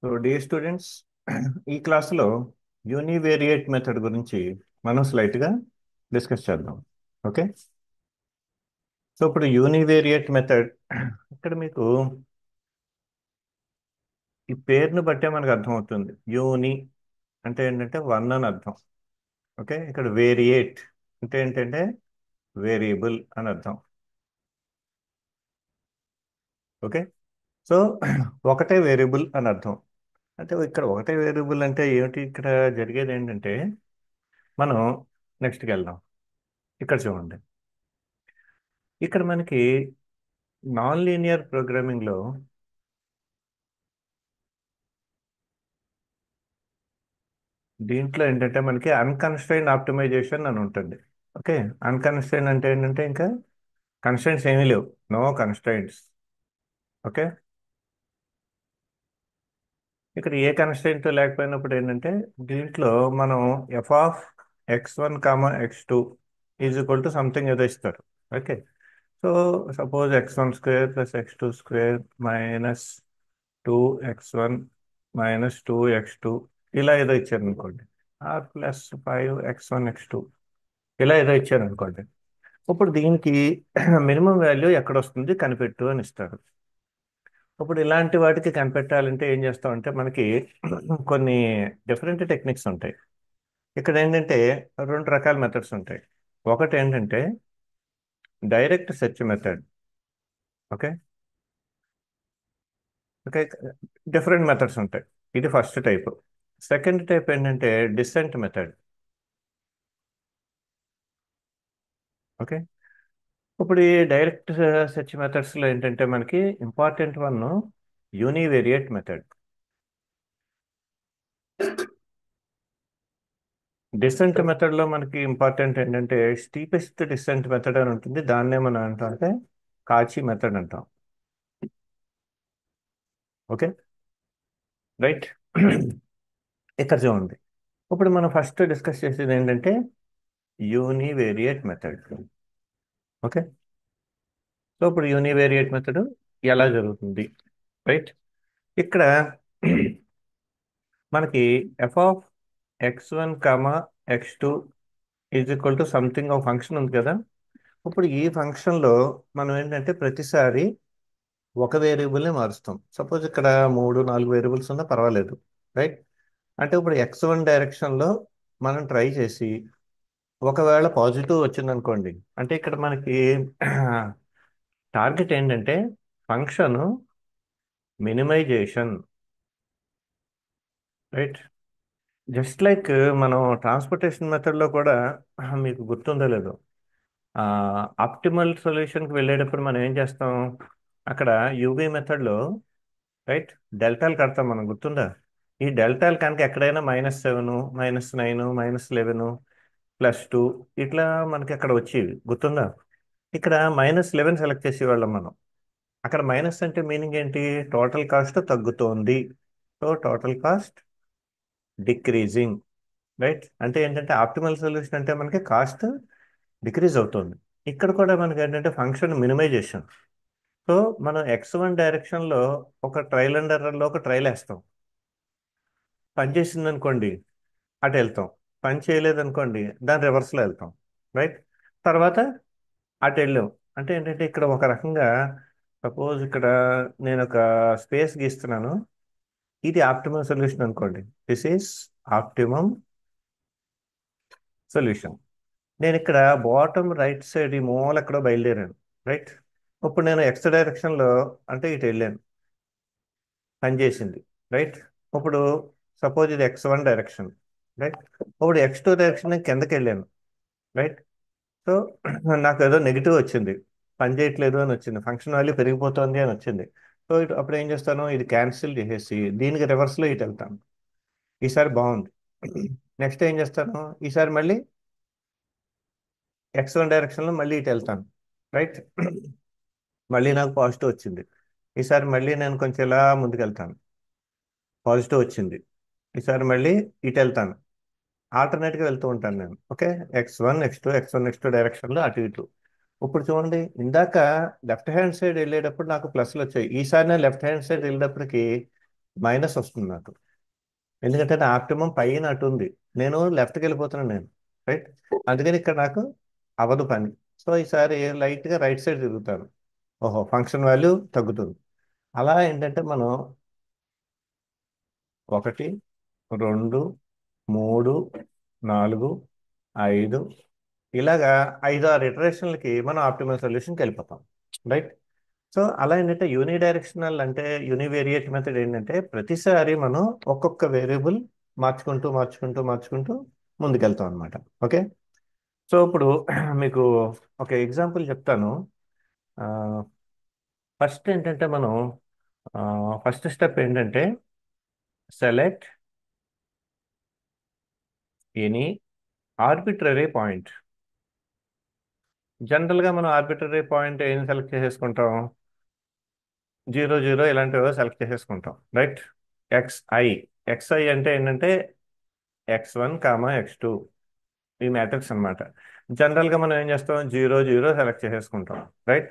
So dear students, ఈ క్లాసులో univariate method గురించి మనం స్లైట్గా డిస్కస్ చేద్దాం. ఓకే. సో ఇప్పుడు యూనివేరియేట్ మెథడ్ ఇక్కడ మీకు ఈ పేరును బట్టే మనకు అర్థమవుతుంది. యూని అంటే ఏంటంటే వన్ అని అర్థం. ఓకే. ఇక్కడ వేరియేట్ అంటే ఏంటంటే వేరియబుల్ అని అర్థం. ఓకే. సో ఒకటే వేరియబుల్ అని అర్థం. అంటే ఇక్కడ ఒకటే వేరియబుల్ అంటే ఏమిటి? ఇక్కడ జరిగేది ఏంటంటే మనం నెక్స్ట్కి వెళ్దాం. ఇక్కడ చూడండి. ఇక్కడ మనకి నాన్ లీనియర్ ప్రోగ్రామింగ్లో దీంట్లో ఏంటంటే మనకి అన్కన్స్ట్రైన్డ్ ఆప్టిమైజేషన్ అని ఉంటుంది. ఓకే. అన్కన్స్ట్రైన్ అంటే ఏంటంటే ఇంకా కన్స్ట్రైంట్స్ ఏమీ లేవు, నో కన్స్ట్రైంట్స్. ఓకే. ఇక్కడ ఏ కన్స్ట్రైంట్ లేకపోయినప్పుడు ఏంటంటే దీంట్లో మనం f(x1, x2) is equal to something ఏదో ఇస్తారు. Okay. So suppose x1² + x2² minus 2x1 - 2x2 ఇలా ఏదో ఇచ్చారు అనుకోండి, r +5x1 x2 ఇలా ఏదో ఇచ్చారు అనుకోండి. ఇప్పుడు దీనికి మినిమం వాల్యూ ఎక్కడ వస్తుంది కనిపెట్టు అని ఇస్తారు. ఇప్పుడు ఇలాంటి వాటికి కనిపెట్టాలంటే ఏం చేస్తామంటే మనకి కొన్ని డిఫరెంట్ టెక్నిక్స్ ఉంటాయి. ఇక్కడ ఏంటంటే రెండు రకాల మెథడ్స్ ఉంటాయి. ఒకటి ఏంటంటే direct search method. Okay. Okay. Different methods ఉంటాయి. ఇది ఫస్ట్ టైప్. సెకండ్ టైప్ ఏంటంటే డిసెంట్ మెథడ్. ఓకే. ఇప్పుడు ఈ డైరెక్ట్ సెర్చ్ మెథడ్స్లో ఏంటంటే మనకి important one univariate method. Descent మెథడ్లో మనకి ఇంపార్టెంట్ ఏంటంటే స్టీపెస్ట్ డిసెంట్ మెథడ్ అని ఉంటుంది. దాన్నే మనం అంటాం అంటే కాచి మెథడ్ అంటాం. ఓకే. రైట్. ఇక్కడ చూడండి. ఇప్పుడు మనం ఫస్ట్ డిస్కస్ చేసేది ఏంటంటే యూనివేరియేట్ మెథడ్. ఓకే. సో ఇప్పుడు యూనివేరియేట్ మెథడ్ ఎలా జరుగుతుంది? రైట్. ఇక్కడ మనకి f(x1, x2) is equal to something ఒక ఫంక్షన్ ఉంది కదా. ఇప్పుడు ఈ ఫంక్షన్లో మనం ఏంటంటే ప్రతిసారి ఒక వేరియబుల్ని మారుస్తాం. సపోజ్ ఇక్కడ 3, 4 వేరియబుల్స్ ఉన్నా పర్వాలేదు. రైట్. అంటే ఇప్పుడు x1 డైరెక్షన్లో మనం ట్రై చేసి ఒకవేళ పాజిటివ్ వచ్చిందనుకోండి, అంటే ఇక్కడ మనకి టార్గెట్ ఏంటంటే function minimisation. Right. Just like మనం ట్రాన్స్పోర్టేషన్ మెథడ్లో కూడా మీకు గుర్తుందో లేదో, ఆప్టిమల్ సొల్యూషన్కి వెళ్ళేటప్పుడు మనం ఏం చేస్తాం? అక్కడ యూవీ మెథడ్లో రైట్ డెల్టాలు కడతాం, మనం గుర్తుందా? ఈ డెల్టాలు కనుక ఎక్కడైనా -7, -9, -11, +2 ఇట్లా మనకి అక్కడ వచ్చేవి, గుర్తుందా? ఇక్కడ -11 సెలెక్ట్ చేసేవాళ్ళం మనం. అక్కడ మైనస్ అంటే మీనింగ్ ఏంటి? టోటల్ కాస్ట్ తగ్గుతోంది. So total cost decreasing. Right. అంటే ఏంటంటే ఆప్టిమల్ సొల్యూషన్ అంటే మనకి కాస్ట్ డిక్రీజ్ అవుతుంది. ఇక్కడ కూడా మనకి ఏంటంటే ఫంక్షన్ మినిమైజేషన్. సో మనం x1 డైరెక్షన్లో ఒక ట్రైల్ అండ్ ఎర్రర్లో ఒక ట్రైల్ వేస్తాం. పని చేసింది అనుకోండి అటు వెళ్తాం, పని చేయలేదు అనుకోండి దాని రివర్స్లో వెళ్తాం. రైట్. తర్వాత అటు వెళ్ళాం. అంటే ఏంటంటే ఇక్కడ ఒక రకంగా సపోజ్ ఇక్కడ నేను ఒక స్పేస్ గీస్తున్నాను, ఇది ఆప్టిమమ్ సొల్యూషన్ అనుకోండి. This is optimum solution. నేను ఇక్కడ బాటమ్ రైట్ సైడ్ ఈ మూల ఎక్కడో బయలుదేరాను. రైట్. ఇప్పుడు నేను ఎక్స్ డైరెక్షన్లో అంటే ఇటు వెళ్ళాను, పనిచేసింది. రైట్. ఇప్పుడు సపోజ్ ఇది x1 డైరెక్షన్. రైట్. ఇప్పుడు x2 డైరెక్షన్ నేను కిందకి వెళ్ళాను. రైట్. సో నాకు ఏదో నెగిటివ్ వచ్చింది, పని చేయట్లేదు అని వచ్చింది, ఫంక్షన్ వాల్యూ పెరిగిపోతుంది అని వచ్చింది. సో ఇటు అప్పుడు ఏం చేస్తాను? ఇది క్యాన్సిల్ చేసేసి దీనికి రివర్స్లో ఇటు వెళ్తాను. ఈసారి బాగుంది. నెక్స్ట్ ఏం చేస్తాను? ఈసారి మళ్ళీ x1 డైరెక్షన్లో మళ్ళీ ఇటు వెళ్తాను. రైట్. మళ్ళీ నాకు పాజిటివ్ వచ్చింది. ఈసారి మళ్ళీ నేను కొంచెం ఇలా ముందుకెళ్తాను, పాజిటివ్ వచ్చింది. ఈసారి మళ్ళీ ఇటు వెళ్తాను, ఆల్టర్నేట్గా వెళ్తూ ఉంటాను నేను. ఓకే. x1 x2 డైరెక్షన్లో అటు ఇటు. ఇప్పుడు చూడండి, ఇందాక లెఫ్ట్ హ్యాండ్ సైడ్ వెళ్ళేటప్పుడు నాకు ప్లస్లు వచ్చాయి. ఈసారి నేను లెఫ్ట్ హ్యాండ్ సైడ్ వెళ్ళేటప్పటికి మైనస్ వస్తుంది నాకు. ఎందుకంటే నా ఆప్టిమం పైన అటు ఉంది, నేను లెఫ్ట్కి వెళ్ళిపోతున్నాను నేను. రైట్. అందుకని ఇక్కడ నాకు అవ్వదు పని. సో ఈసారి లైట్గా రైట్ సైడ్ తిరుగుతాను. ఓహో, ఫంక్షన్ వాల్యూ తగ్గుతుంది. అలా ఏంటంటే మనం 1, 2, 3, 4, 5 ఇలాగా 5, 6 ఇటరేషన్లకి మనం ఆప్టిమల్ సొల్యూషన్కి వెళ్ళిపోతాం. రైట్. సో అలా ఏంటంటే యూనిడైరెక్షనల్ అంటే యూనివేరియేట్ మెథడ్ ఏంటంటే ప్రతిసారి మనం ఒక్కొక్క వేరియబుల్ మార్చుకుంటూ మార్చుకుంటూ మార్చుకుంటూ ముందుకెళ్తాం అనమాట. ఓకే. సో ఇప్పుడు మీకు ఒక ఎగ్జాంపుల్ చెప్తాను. ఫస్ట్ ఏంటంటే మనం ఫస్ట్ స్టెప్ ఏంటంటే సెలెక్ట్ ఎనీ ఆర్బిట్రరీ పాయింట్. జనరల్గా మనం ఆర్బిట్రరీ పాయింట్ ఏం సెలెక్ట్ చేసేసుకుంటాం? 0, 0 ఇలాంటివి సెలెక్ట్ చేసేసుకుంటాం. రైట్. ఎక్స్ఐ. ఎక్స్ఐ అంటే ఏంటంటే X1, X2 ఈ మ్యాట్రిక్స్ అనమాట. జనరల్గా మనం ఏం చేస్తాం? 0, 0 సెలెక్ట్ చేసేసుకుంటాం. రైట్.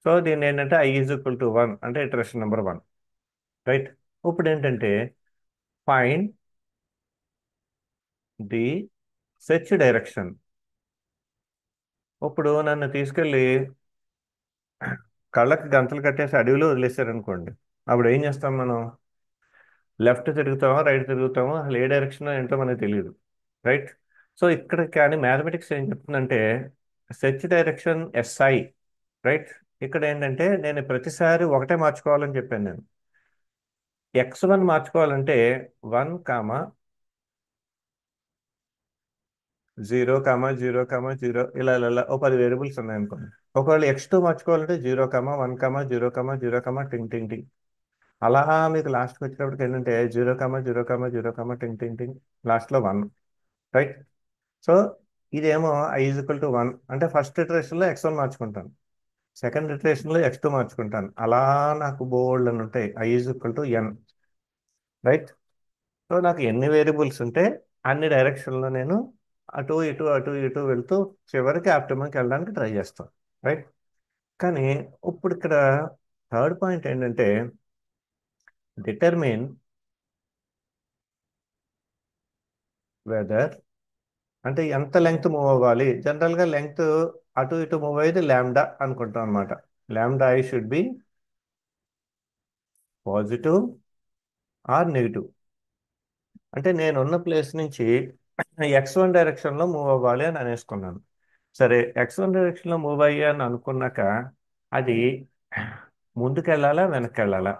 సో దీన్ని ఏంటంటే I = 1 అంటే ఇటరేషన్ నెంబర్ 1. రైట్. ఇప్పుడు ఏంటంటే ఫైండ్ ది సెర్చ్ డైరెక్షన్. ఇప్పుడు నన్ను తీసుకెళ్ళి కళ్ళకి గంతలు కట్టేసి అడవిలో వదిలేశారనుకోండి, అప్పుడు ఏం చేస్తాం మనం? లెఫ్ట్ తిరుగుతామా, రైట్ తిరుగుతామా, అసలు ఏ డైరెక్షన్ ఏంటో మనకు తెలియదు. రైట్. సో ఇక్కడ కానీ మ్యాథమెటిక్స్ ఏం చెప్తుందంటే సెర్చ్ డైరెక్షన్ SI. రైట్. ఇక్కడ ఏంటంటే నేను ప్రతిసారి ఒకటే మార్చుకోవాలని చెప్పాను నేను. X1 మార్చుకోవాలంటే 1, 0, 0, 0 ఇలా ఇలా ఇలా ఓ 10 వేరియబుల్స్ ఉన్నాయనుకోండి. ఒకవేళ X2 మార్చుకోవాలంటే 0, 1, 0, 0, టింగ్ టింగ్ టింగ్. అలా మీకు లాస్ట్కి వచ్చేటప్పటికి ఏంటంటే 0, 0, 0, టింగ్ లాస్ట్లో 1. రైట్. సో ఇదేమో I = 1 అంటే ఫస్ట్ ఇటరేషన్లో X1 మార్చుకుంటాను, సెకండ్ ఇటరేషన్లో X2 మార్చుకుంటాను. అలా నాకు బోల్డ్ అని ఉంటాయి. I = N. రైట్. సో నాకు ఎన్ని వేరియబుల్స్ ఉంటే అన్ని డైరెక్షన్లో నేను అటు ఇటు అటు ఇటు వెళ్తూ చివరికి ఆప్టిమమ్కి వెళ్ళడానికి ట్రై చేస్తాను. రైట్. కానీ ఇప్పుడు ఇక్కడ థర్డ్ పాయింట్ ఏంటంటే డిటర్మిన్ వెదర్ అంటే ఎంత లెంగ్త్ మూవ్ అవ్వాలి. జనరల్గా లెంగ్త్ అటు ఇటు మూవ్ అయ్యేది ల్యాండా అనుకుంటాం అనమాట. ల్యాండా should be positive or negative. అంటే నేనున్న ప్లేస్ నుంచి X1 డైరెక్షన్లో మూవ్ అవ్వాలి అని అనేసుకున్నాను. సరే, X1 డైరెక్షన్లో మూవ్ అయ్యాను అనుకున్నాక అది ముందుకు వెళ్ళాలా, వెనక్కి వెళ్ళాలా?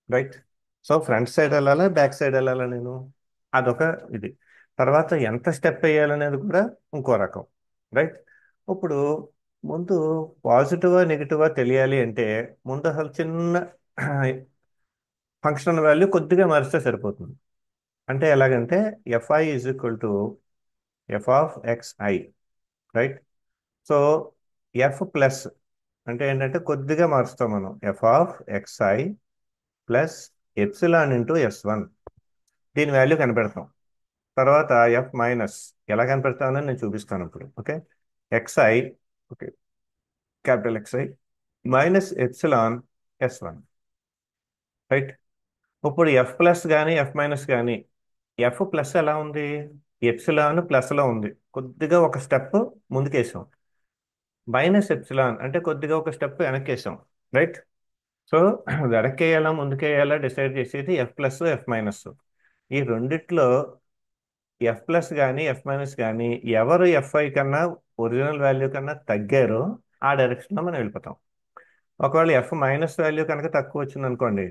రైట్. సో ఫ్రంట్ సైడ్ వెళ్ళాలా, బ్యాక్ సైడ్ వెళ్ళాలా నేను? అదొక ఇది. తర్వాత ఎంత స్టెప్ వేయాలనేది కూడా ఇంకో రకం. రైట్. ఇప్పుడు ముందు పాజిటివా నెగిటివా తెలియాలి అంటే ముందు అసలు చిన్న ఫంక్షనల్ వాల్యూ కొద్దిగా మారిస్తే సరిపోతుంది. అంటే ఎలాగంటే FI = F(xi). Right. So F+ అంటే ఏంటంటే కొద్దిగా మారుస్తాం మనం. F(xi) ప్లస్ ε × S1 దీని వాల్యూ కనిపెడతాం. తర్వాత F- ఎలా కనిపెడతానని నేను చూపిస్తాను ఇప్పుడు. Okay. XI, okay, capital XI -ε/S1. Right. ఇప్పుడు F+ కానీ F- కానీ F+ ఎలా ఉంది? ఎప్సిలాన్+లో ఉంది, కొద్దిగా ఒక స్టెప్ ముందుకేసాం. -ε అంటే కొద్దిగా ఒక స్టెప్ వెనక్కేసాం. రైట్. సో వెనక్కేయాలా ముందుకేయాలా డిసైడ్ చేసేది F+, F-. ఈ రెండిట్లో F+ కానీ F- కానీ ఎవరు FI కన్నా ఒరిజినల్ వాల్యూ కన్నా తగ్గారో ఆ డైరెక్షన్లో మనం వెళ్ళిపోతాం. ఒకవేళ F- వాల్యూ కనుక తక్కువ వచ్చింది అనుకోండి,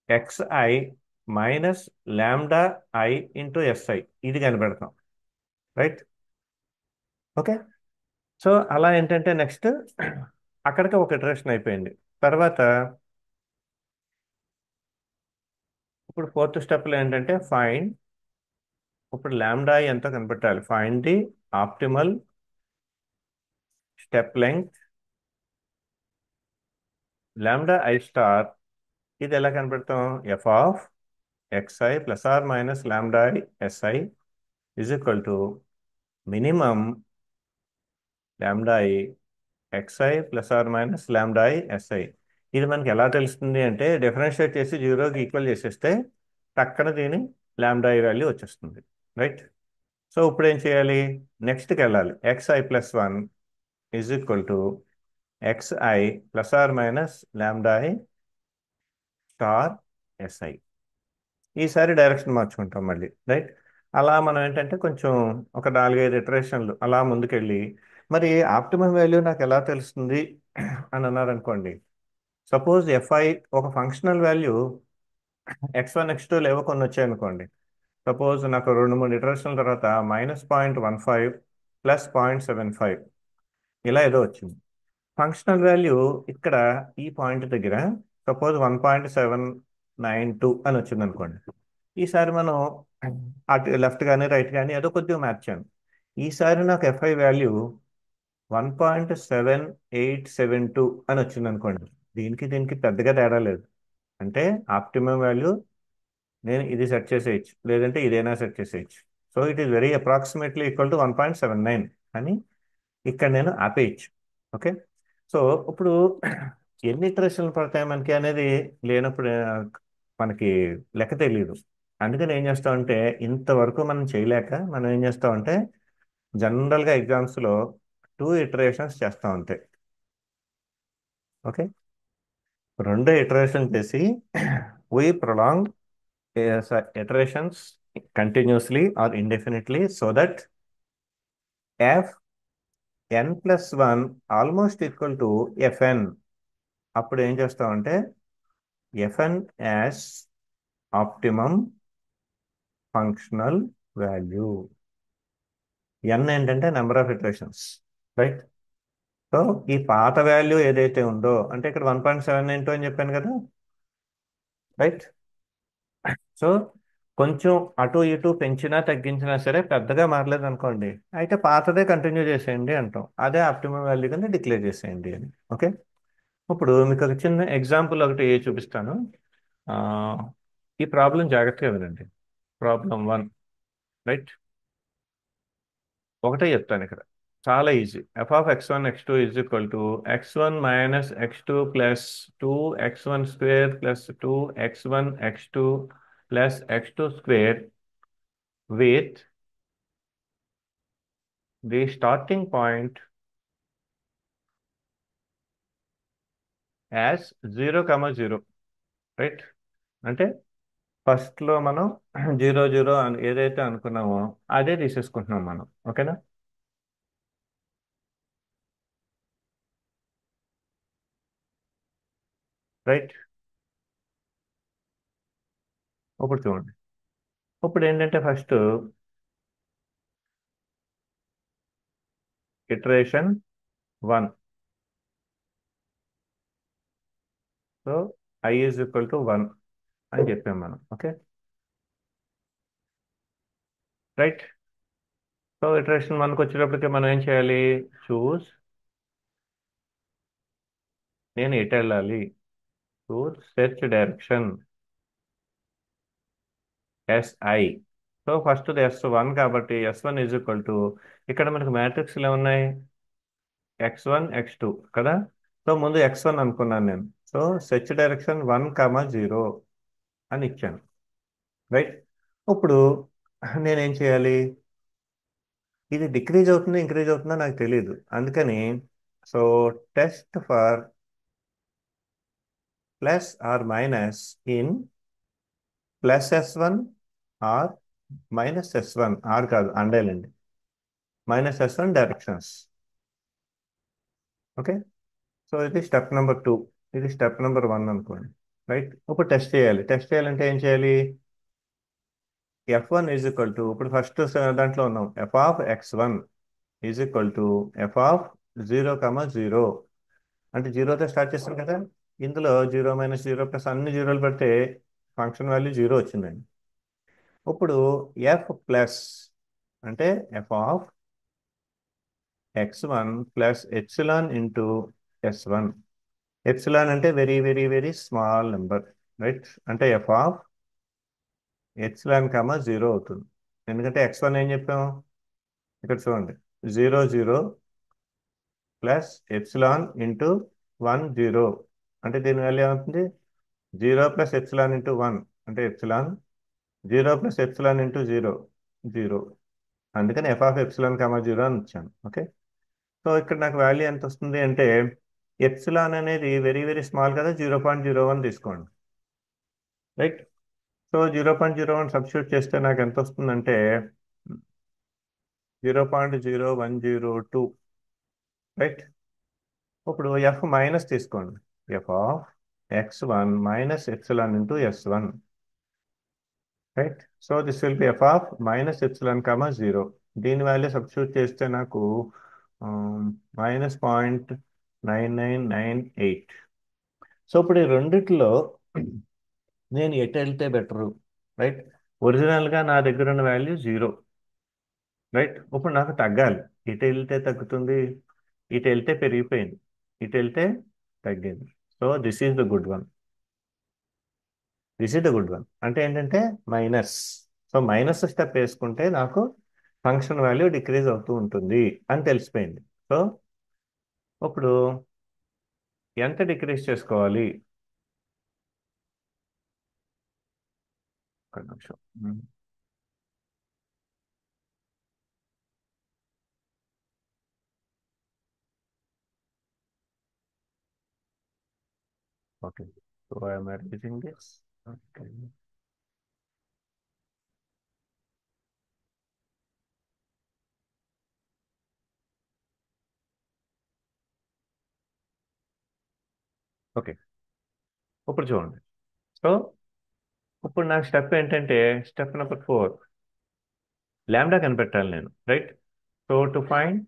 Xi - λi × Si ఇది కనిపెడతాం. రైట్. ఓకే. సో అలా ఏంటంటే నెక్స్ట్ అక్కడికి ఒక ఇటరేషన్ అయిపోయింది. తర్వాత ఇప్పుడు ఫోర్త్ స్టెప్లో ఏంటంటే ఫైండ్. ఇప్పుడు లాంబ్డా ఎంతో కనిపెట్టాలి. Find the optimal step length λi*. ఇది ఎలా కనిపెడతాం? F(xi ± λi Si) minimum λi xi ± λi Si. ఇది మనకి ఎలా తెలుస్తుంది అంటే డిఫరెన్షియేట్ చేసి జీరోకి ఈక్వల్ చేసేస్తే టక్కన దీని లాంబ్డా ఐ వాల్యూ వచ్చేస్తుంది. రైట్. సో ఇప్పుడు ఏం చేయాలి? నెక్స్ట్కి వెళ్ళాలి. xi plus 1 is equal to xi plus or minus lambda i star s i. ఈసారి డైరెక్షన్ మార్చుకుంటాం మళ్ళీ. రైట్. అలా మనం ఏంటంటే కొంచెం ఒక 4-5 ఇటరేషన్లు అలా ముందుకెళ్ళి మరి ఆప్టిమమ్ వాల్యూ నాకు ఎలా తెలుస్తుంది అని అన్నారనుకోండి. సపోజ్ ఎఫ్ఐ ఒక ఫంక్షనల్ వాల్యూ x1 x2 లేవో కొన్ని వచ్చాయనుకోండి. సపోజ్ నాకు 2-3 ఇటరేషన్ల తర్వాత -0.15 +0.75 ఇలా ఏదో వచ్చింది. ఫంక్షనల్ వాల్యూ ఇక్కడ ఈ పాయింట్ దగ్గర సపోజ్ 1.792 అని వచ్చింది అనుకోండి. ఈసారి మనం అటు లెఫ్ట్ కానీ రైట్ కానీ ఏదో కొద్దిగా మార్చాను. ఈసారి నాకు ఎఫ్ఐ వాల్యూ 1.7872 అని వచ్చింది అనుకోండి. దీనికి దీనికి పెద్దగా తేడా లేదు. అంటే ఆప్టిమం వాల్యూ నేను ఇది సెట్ చేసేయచ్చు, లేదంటే ఇదైనా సెట్ చేసేయచ్చు. So it is very approximately equal to 1.79 అని ఇక్కడ నేను ఆపేయచ్చు. ఓకే. సో ఇప్పుడు ఎన్ని ఇటరేషన్లు పడతాయి మనకి అనేది లేనప్పుడు మనకి లెక్క తెలియదు. అందుకని ఏం చేస్తామంటే ఇంతవరకు మనం చేయలేక మనం ఏం చేస్తామంటే జనరల్గా ఎగ్జామ్స్లో 2 ఇటరేషన్స్ చేస్తాం అంతే. ఓకే. 2 ఇటరేషన్ చేసి we prolong iterations continuously or indefinitely so that f n plus 1 almost equal to fn. అప్పుడు ఏం చేస్తామంటే fn as optimum functional value. n ఏంటంటే number of iterations. Right. So ఈ పాత వాల్యూ ఏదైతే ఉందో అంటే ఇక్కడ 1.792 అని చెప్పాను కదా. రైట్. సో కొంచెం అటు ఇటు పెంచినా తగ్గించినా సరే పెద్దగా మారలేదు అనుకోండి, అయితే పాతదే కంటిన్యూ చేసేయండి అంటాం. అదే ఆప్టిమమ్ వాల్యూ కింద డిక్లేర్ చేసేయండి అని. ఓకే. ఇప్పుడు మీకు ఒక చిన్న ఎగ్జాంపుల్ ఒకటి చూపిస్తాను. ఆ, ఈ ప్రాబ్లం జాగ్రత్తగా వినండి. ప్రాబ్లం 1. రైట్. ఒకటే చెప్తాను ఇక్కడ. చాలా easy. f(x1 x2) is equal to x1 minus x2 plus 2x1² plus 2x1 x2 plus x2² with the starting point as 0, 0. Right. అంటే ఫస్ట్లో మనం 0, 0 అని ఏదైతే అనుకున్నామో అదే తీసేసుకుంటున్నాం మనం. ఓకేనా. రైట్. ఇప్పుడు చూడండి. ఇప్పుడు ఏంటంటే first iteration 1. So i is equal to 1 అని చెప్పాం మనం. ఓకే. రైట్. సో ఇటరేషన్ 1కి వచ్చేటప్పటికి మనం ఏం చేయాలి? చూస్. నేను ఎటు వెళ్ళాలి? Choose search direction SI. So first S1 కాబట్టి S1 ఈజ్ ఈక్వల్ టు ఇక్కడ మనకు మ్యాట్రిక్స్లు ఏమున్నాయి? x1 x2 కదా. సో ముందు x1 అనుకున్నాను నేను. సో సెర్చ్ డైరెక్షన్ 1, 0 అని ఇచ్చాను. రైట్. ఇప్పుడు నేనేం చేయాలి? ఇది డిక్రీజ్ అవుతుందో ఇంక్రీజ్ అవుతుందో నాకు తెలియదు. అందుకని so test for plus or minus in plus S1 or minus S1 or కాదు అండేలండి -S1 డైరెక్షన్స్. ఓకే. సో ఇది స్టెప్ నెంబర్ 2. ఇది స్టెప్ నెంబర్ 1 అనుకోండి. రైట్. ఇప్పుడు టెస్ట్ చేయాలి. టెస్ట్ చేయాలంటే ఏం చేయాలి? f1 ఈజ్ ఈక్వల్ టు ఇప్పుడు ఫస్ట్ దాంట్లో ఉన్నాం. f(x1) is equal to f(0, 0) అంటే జీరోతో స్టార్ట్ చేస్తాం కదా. ఇందులో 0, -0 ప్లస్ అన్ని జీరోలు పెడితే ఫంక్షన్ వాల్యూ 0 వచ్చిందండి. ఇప్పుడు f ప్లస్ అంటే f(x1) plus epsilon into S1. Epsilon అంటే very very very small number. Right. అంటే f(ఎప్సిలాన్, 0) అవుతుంది. ఎందుకంటే x1 ఏం చెప్పాము ఇక్కడ చూడండి. 0, 0 ప్లస్ ఎప్సిలాన్ ఇంటూ 1, 0 అంటే దీని వాల్యూ ఏమవుతుంది? 0 + ε × 1 అంటే ఎప్సిలాన్, 0 + ε × 0 0. అందుకని f(ε, 0) అని ఇచ్చాను. ఓకే. సో ఇక్కడ నాకు వాల్యూ ఎంత వస్తుంది అంటే ఎప్సిలాన్ అనేది వెరీ వెరీ స్మాల్ కదా, 0.01 తీసుకోండి. రైట్. సో 0.01 సబ్స్టిట్యూట్ చేస్తే నాకు ఎంత వస్తుందంటే 0.0102. రైట్. ఇప్పుడు ఎఫ్ మైనస్ తీసుకోండి. f(x1 - ε × S1). Right. So this will B f(-ε, 0). దీని వాల్యూ సబ్స్టిట్యూట్ చేస్తే నాకు -0.9998. సో ఇప్పుడు ఈ రెండిట్లో నేను ఎటు వెళ్తే బెటరు? రైట్. ఒరిజినల్గా నా దగ్గర ఉన్న వాల్యూ 0. రైట్. ఇప్పుడు నాకు తగ్గాలి. ఇటు వెళ్తే తగ్గుతుంది, ఇటు వెళ్తే పెరిగిపోయింది, ఇటు వెళ్తే తగ్గింది. So this is the good one. అంటే ఏంటంటే మైనస్. సో మైనస్ స్టెప్ వేసుకుంటే నాకు ఫంక్షన్ వాల్యూ డిక్రీజ్ అవుతూ ఉంటుంది అని తెలిసిపోయింది. సో ఇప్పుడు ఎంత డిక్రీజ్ చేసుకోవాలి? ఒక నిమిషం. Okay. So I'm arranging this. Okay. Okay. ఇప్పుడు చూడండి. సో ఇప్పుడు నా స్టెప్ ఏంటంటే స్టెప్ నెంబర్ 4, లాంబ్డా కనిపెట్టాలి నేను. Right. So to find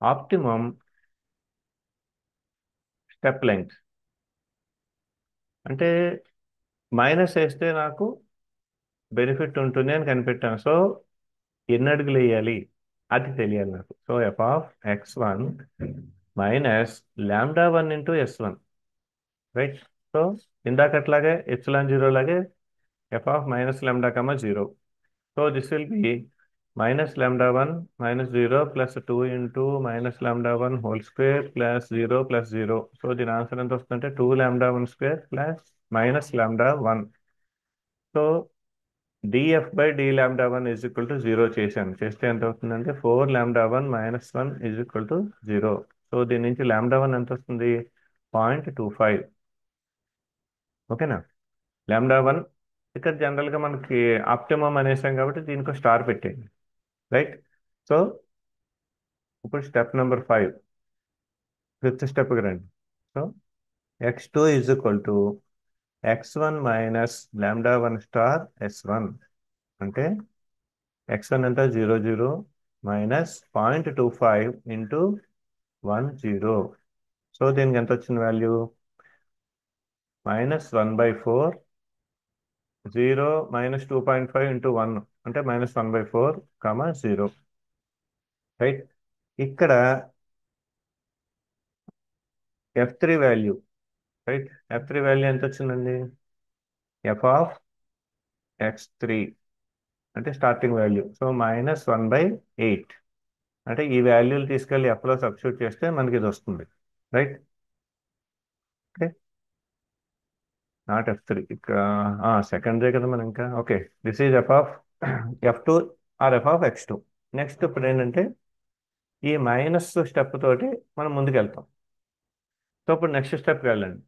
optimum step length అంటే మైనస్ వేస్తే నాకు బెనిఫిట్ ఉంటుంది అని కనిపెట్టాను. సో ఎన్ని అడుగులు వేయాలి అది తెలియాలి నాకు. So f(x1 - λ1 × S1). Right. So ఇందాకట్లాగే ε0 లాగే f(-λ, 0). So this will be -λ1 -0 + 2 × -λ1² + 0 + 0. So దీని ఆన్సర్ ఎంత వస్తుందంటే 2λ1² + -λ1. సో df/dλ1 = 0 చేశాను. చేస్తే ఎంత అవుతుందంటే 4λ1 - 1 = 0. సో దీని నుంచి λ1 ఎంత వస్తుంది? 0.25. ఓకేనా? λ1 ఇక్కడ జనరల్గా మనకి ఆప్టిమమ్ అనేసాం కాబట్టి దీనికి స్టార్ పెట్టేయండి. రైట్. సో ఇప్పుడు స్టెప్ నెంబర్ 5, ఫిఫ్త్ స్టెప్కి రండి. So x2 = x1 - λ1 S1. అంటే x1 ఎంత? 0 0 -0.25 × 1 0. సో దీనికి ఎంత వచ్చింది వాల్యూ? -1/4. 0 -2.5 × 1 అంటే -1/4, 0. రైట్. ఇక్కడ f3 value. Right. f3 value ఎంత వచ్చిందండి? f(x3) అంటే స్టార్టింగ్ వాల్యూ. సో -1/8. అంటే ఈ వాల్యూలు తీసుకెళ్ళి ఎఫ్లో సబ్స్టిట్యూట్ చేస్తే మనకి ఇది వస్తుంది. రైట్. ఓకే. నాట్ f3 ఇక్కడ సెకండ్దే కదా మనం ఇంకా. Okay. This is f(f2 or f(x2). Next ఇప్పుడు ఏంటంటే ఈ మైనస్ స్టెప్ తోటి మనం ముందుకు వెళ్తాం. సో ఇప్పుడు నెక్స్ట్ స్టెప్కి వెళ్ళండి.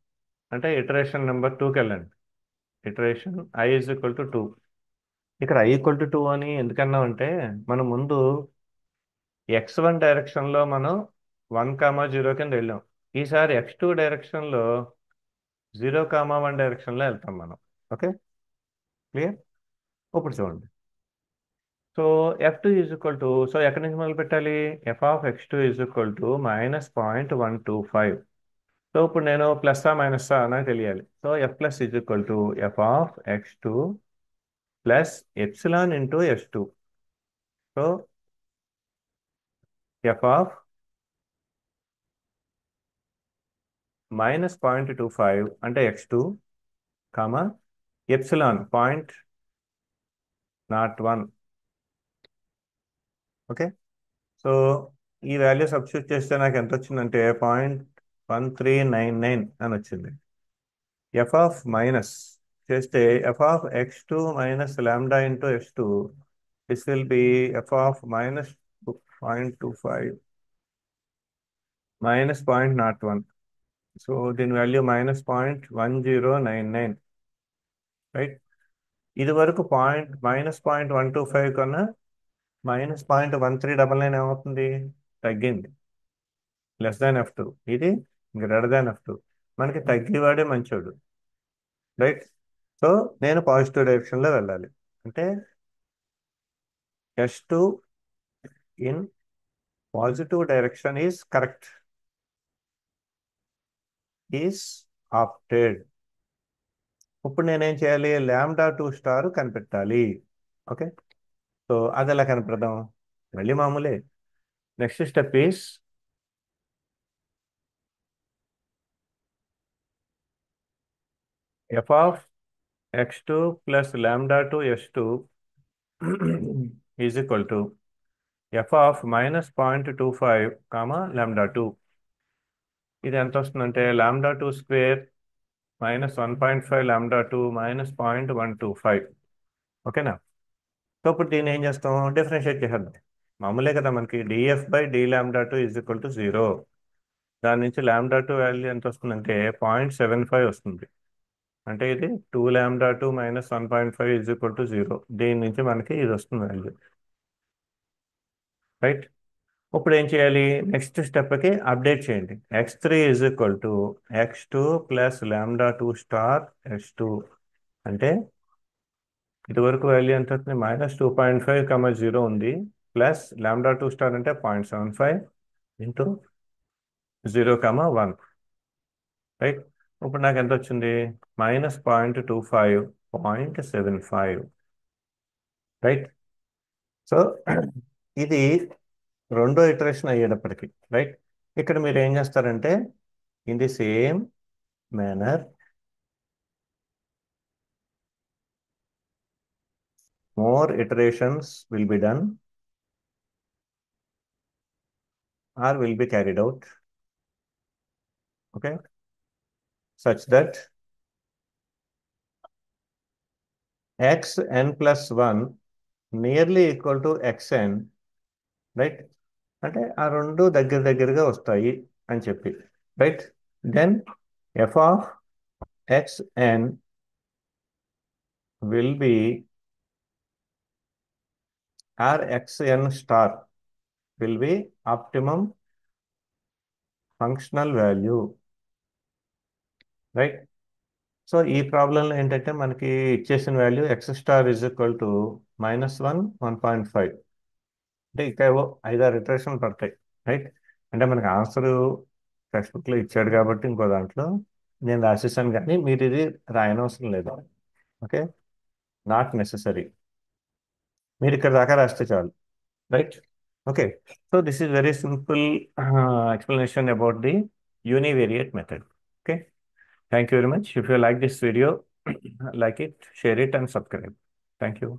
అంటే ఇటరేషన్ నెంబర్ 2కి వెళ్ళండి. Iteration i = 2. ఇక్కడ i = 2 అని ఎందుకన్నా అంటే మనం ముందు x1 డైరెక్షన్లో మనం 1, 0 కింద వెళ్ళాం. ఈసారి x2 డైరెక్షన్లో 0, 1 డైరెక్షన్లో వెళ్తాం మనం. ఓకే. క్లియర్? ఇప్పుడు చూడండి. సో f2 సో ఎక్కడి నుంచి మొదలు పెట్టాలి? f(x2 = -0.125). సో ఇప్పుడు నేను ప్లస్సా మైనస్సా నాకు తెలియాలి. So f + f(x2 + ε × S2). So f -0.25 అంటే x2, ε 0.01. ఓకే. సో ఈ వాల్యూ సబ్స్టిట్యూట్ చేస్తే నాకు ఎంత వచ్చిందంటే 1399 అని వచ్చింది. ఎఫ్ ఆఫ్ మైనస్ చేస్తే F of x2 minus lambda into x2, this will B F of minus 0.25 minus 0.01. So దీని వాల్యూ -0.1099, రైట్. ఇది వరకు -0.125 కన్నా -0.1399 ఏమవుతుంది? తగ్గింది. Less than F2. ఇది గ్రేటర్ దాన్ F2. మనకి తగ్గేవాడే మంచోడు, రైట్. సో నేను పాజిటివ్ డైరెక్షన్లో వెళ్ళాలి అంటే S2 in positive direction is correct, is opted. ఇప్పుడు నేనేం చేయాలి? λ2 కనిపెట్టాలి. ఓకే, సో అది ఎలా కనిపెడదాం? మళ్ళీ మామూలే. Next step is F of x2 plus λ2 S2 is equal to F of -0.25 λ2. ఇది ఎంత వస్తుందంటే λ2² -1.5 λ2 -0.125. ఓకేనా? సో ఇప్పుడు దీన్ని ఏం చేస్తాం? డిఫరెన్షియేట్ చేసేద్దాం. మామూలే కదా, మనకి df/d λ2 = 0. దాని నుంచి λ2 వాల్యూ ఎంత వస్తుందంటే 0.75 వస్తుంది. అంటే ఇది 2λ2 -1.5 = 0. దీని నుంచి మనకి ఇది వస్తుంది వాల్యూ, రైట్. ఇప్పుడు ఏం చేయాలి? నెక్స్ట్ స్టెప్కి అప్డేట్ చేయండి. x3 = x2 plus λ2 star s2. అంటే ఇదివరకు వాల్యూ ఎంత అవుతుంది? -2.5, 0 ఉంది, ప్లస్ λ2 అంటే 0.75 ఇంటూ 0, 1, రైట్. ఇప్పుడు నాకు ఎంత వచ్చింది? -0.25, 0.75, రైట్. సో ఇది రెండో ఇటరేషన్ అయ్యేటప్పటికి, రైట్. ఇక్కడ మీరు ఏం చేస్తారంటే in the same manner more iterations will be done or will be carried out, okay, such that xn plus 1 nearly equal to xn, right. అంటే ఆ రెండు దగ్గర దగ్గరగా వస్తాయి అని చెప్పి, right. Then f of xn will be or xn star will be optimum functional value, right. So ఈ ప్రాబ్లంలో ఏంటంటే మనకి ఇచ్చేసిన వాల్యూ x స్టార్ -1, 1.5. అంటే ఇంకా ఏవో 5-6 ఇటరేషన్లు పడతాయి, రైట్. అంటే మనకి ఆన్సర్ టెక్స్ట్ బుక్లో ఇచ్చాడు కాబట్టి ఇంకో దాంట్లో నేను రాసేసాను, కానీ మీరు ఇది రాయనవసరం లేదు. Okay, not necessary. మీరు ఇక్కడ దాకా రాస్తే చాలు, right. Okay, so this is very simple explanation about the univariate method. Okay, thank you very much. If you like this video, like it, share it, and subscribe. Thank you.